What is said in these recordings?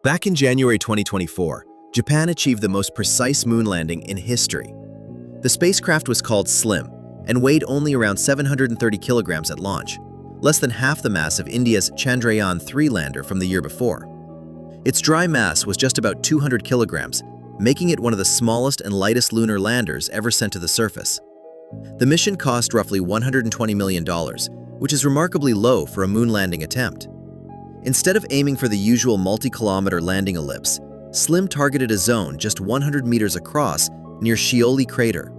Back in January 2024, Japan achieved the most precise moon landing in history. The spacecraft was called SLIM and weighed only around 730 kilograms at launch, less than half the mass of India's Chandrayaan-3 lander from the year before. Its dry mass was just about 200 kilograms, making it one of the smallest and lightest lunar landers ever sent to the surface. The mission cost roughly $120 million, which is remarkably low for a moon landing attempt. Instead of aiming for the usual multi-kilometer landing ellipse, SLIM targeted a zone just 100 meters across near Shioli crater.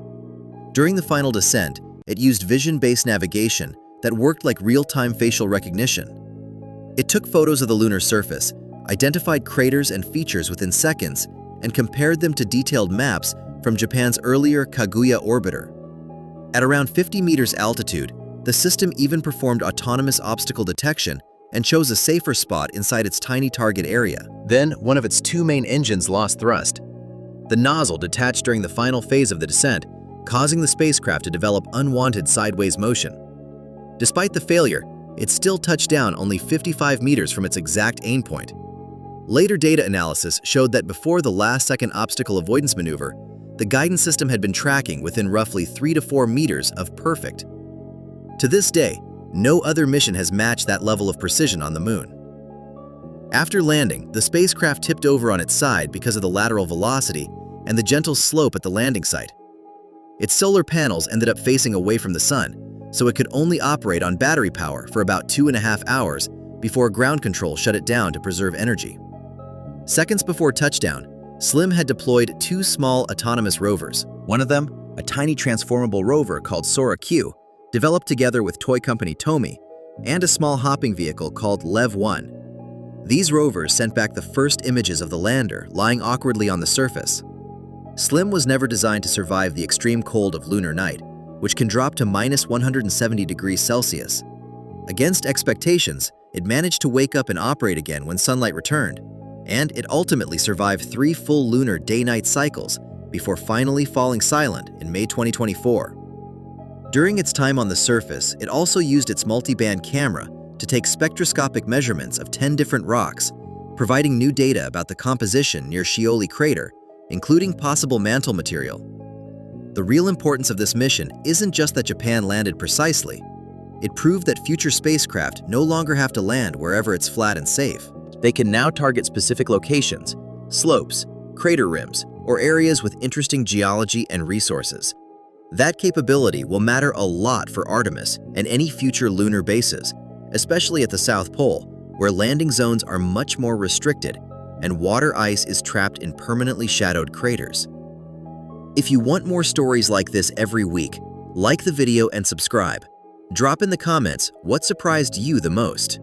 During the final descent, it used vision-based navigation that worked like real-time facial recognition. It took photos of the lunar surface, identified craters and features within seconds, and compared them to detailed maps from Japan's earlier Kaguya orbiter. At around 50 meters altitude, the system even performed autonomous obstacle detection and chose a safer spot inside its tiny target area. Then, one of its two main engines lost thrust. The nozzle detached during the final phase of the descent, causing the spacecraft to develop unwanted sideways motion. Despite the failure, it still touched down only 55 meters from its exact aim point. Later data analysis showed that before the last-second obstacle avoidance maneuver, the guidance system had been tracking within roughly 3 to 4 meters of perfect. To this day, no other mission has matched that level of precision on the moon. After landing, the spacecraft tipped over on its side because of the lateral velocity and the gentle slope at the landing site. Its solar panels ended up facing away from the sun, so it could only operate on battery power for about 2.5 hours before ground control shut it down to preserve energy. Seconds before touchdown, SLIM had deployed two small autonomous rovers. One of them, a tiny transformable rover called Sora-Q, developed together with toy company Tomy, and a small hopping vehicle called Lev-1. These rovers sent back the first images of the lander lying awkwardly on the surface. SLIM was never designed to survive the extreme cold of lunar night, which can drop to minus 170 degrees Celsius. Against expectations, it managed to wake up and operate again when sunlight returned, and it ultimately survived 3 full lunar day-night cycles before finally falling silent in May 2024. During its time on the surface, it also used its multi-band camera to take spectroscopic measurements of 10 different rocks, providing new data about the composition near Shioli crater, including possible mantle material. The real importance of this mission isn't just that Japan landed precisely. It proved that future spacecraft no longer have to land wherever it's flat and safe. They can now target specific locations, slopes, crater rims, or areas with interesting geology and resources. That capability will matter a lot for Artemis and any future lunar bases, especially at the South Pole, where landing zones are much more restricted and water ice is trapped in permanently shadowed craters. If you want more stories like this every week, like the video and subscribe. Drop in the comments what surprised you the most.